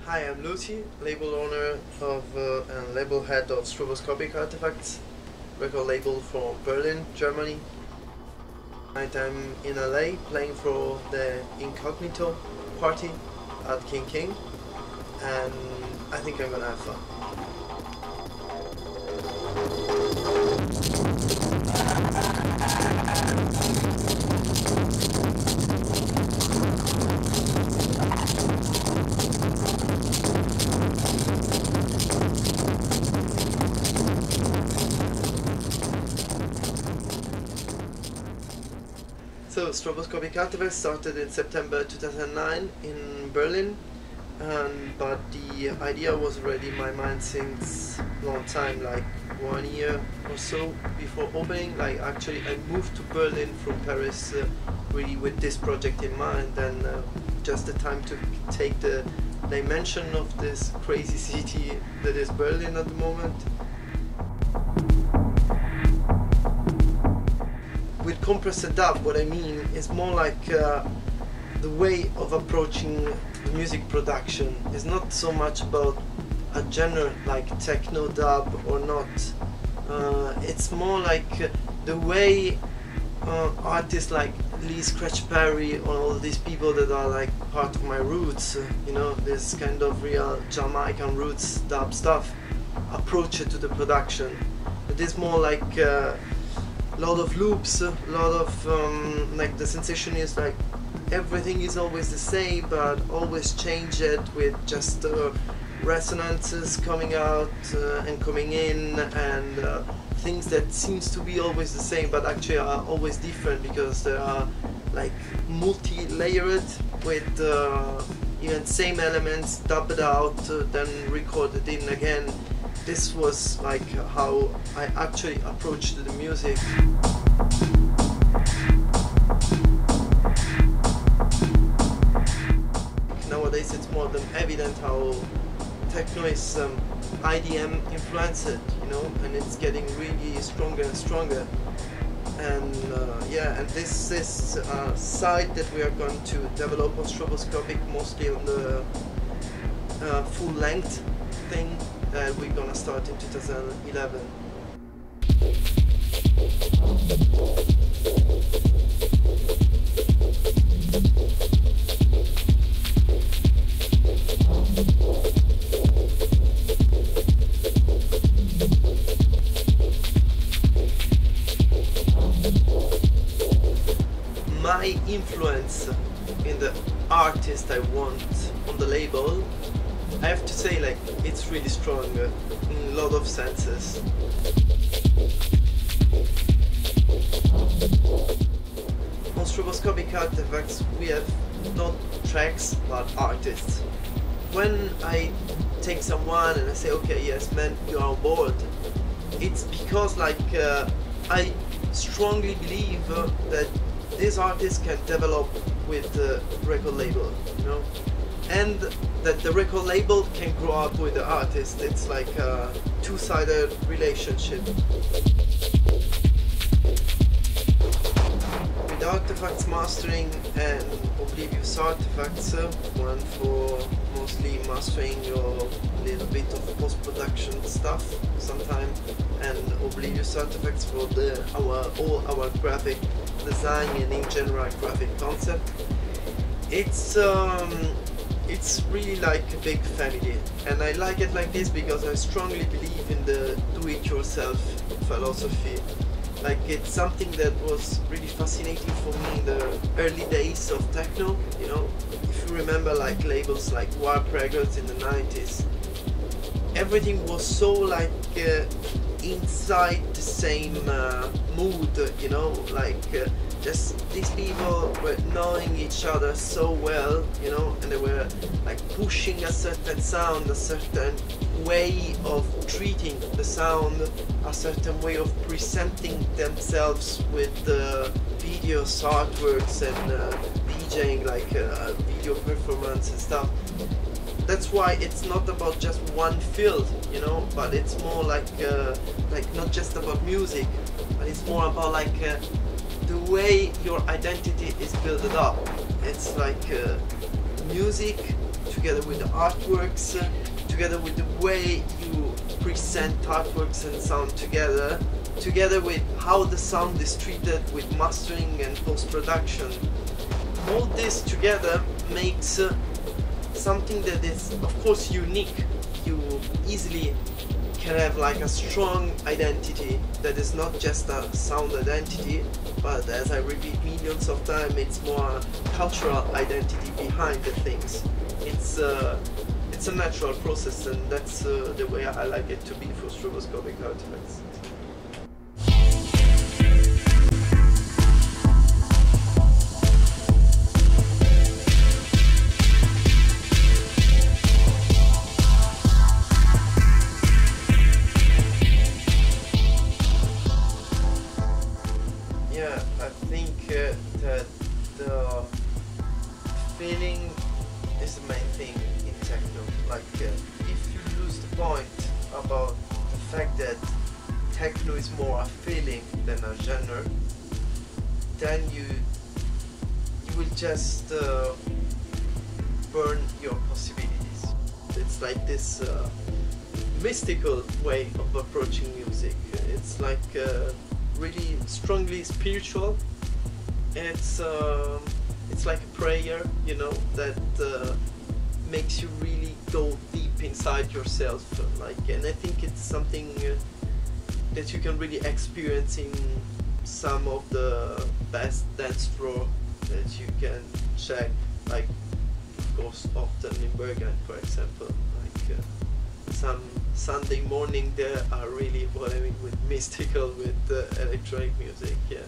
Hi, I'm Lucy, label owner of and label head of Stroboscopic Artefacts, record label from Berlin, Germany. Tonight I'm in LA playing for the Incognito party at King King, and I think I'm gonna have fun. So Stroboscopic Artefacts started in September 2009 in Berlin, but the idea was already in my mind since a long time, like 1 year or so before opening. Like actually I moved to Berlin from Paris really with this project in mind, and just the time to take the dimension of this crazy city that is Berlin at the moment. With compressed dub, what I mean is more like the way of approaching the music production is not so much about a genre like techno dub or not. It's more like the way artists like Lee Scratch Perry or all these people that are like part of my roots, you know, this kind of real Jamaican roots dub stuff, approach it to the production. It is more like lot of loops, a lot of like the sensation is like everything is always the same, but always change it with just resonances coming out and coming in, and things that seems to be always the same but actually are always different because they are like multi-layered with even same elements dubbed out, then recorded in again. This was like how I actually approached the music. Nowadays it's more than evident how techno is IDM influenced, you know, and it's getting really stronger and stronger. And yeah, and this is a side that we are going to develop on Stroboscopic, mostly on the full length thing. We're gonna start in 2011. My influence in the artist I want on the label, I have to say, like, it's really strong in a lot of senses. On Stroboscopic Artefacts we have not tracks but artists. When I take someone and I say, okay, yes man, you're on board, it's because like I strongly believe that this artist can develop with the record label, you know, and that the record label can grow up with the artist. It's like a two-sided relationship. With Artifacts Mastering and Oblivious Artifacts, one for mostly mastering your little bit of post-production stuff sometimes, and Oblivious Artifacts for all our graphic design and in general graphic concept. It's really like a big family, and I like it like this because I strongly believe in the do-it-yourself philosophy. Like, it's something that was really fascinating for me in the early days of techno, you know. If you remember like labels like Warp Records in the 90s, everything was so like inside the same mood, you know, like just these people were knowing each other so well, you know, and they were like pushing a certain sound, a certain way of treating the sound, a certain way of presenting themselves with videos, artworks, and DJing, like video performance and stuff. That's why it's not about just one field, you know, but it's more like not just about music, but it's more about like the way your identity is built up. It's like music together with the artworks, together with the way you present artworks and sound together, together with how the sound is treated with mastering and post-production. All this together makes something that is of course unique. You easily can have like a strong identity that is not just a sound identity, but as I repeat millions of times, it's more a cultural identity behind the things. It's a natural process, and that's the way I like it to be for stroboscopic artifacts. I think that the feeling is the main thing in techno. Like if you lose the point about the fact that techno is more a feeling than a genre, then you will just burn your possibilities. It's like this mystical way of approaching music. It's like really strongly spiritual. It's like a prayer, you know, that makes you really go deep inside yourself. And I think it's something that you can really experience in some of the best dance floor that you can check, like of course often in Bergen, for example. Like some Sunday morning there are really what I mean with mystical, with electronic music, yeah.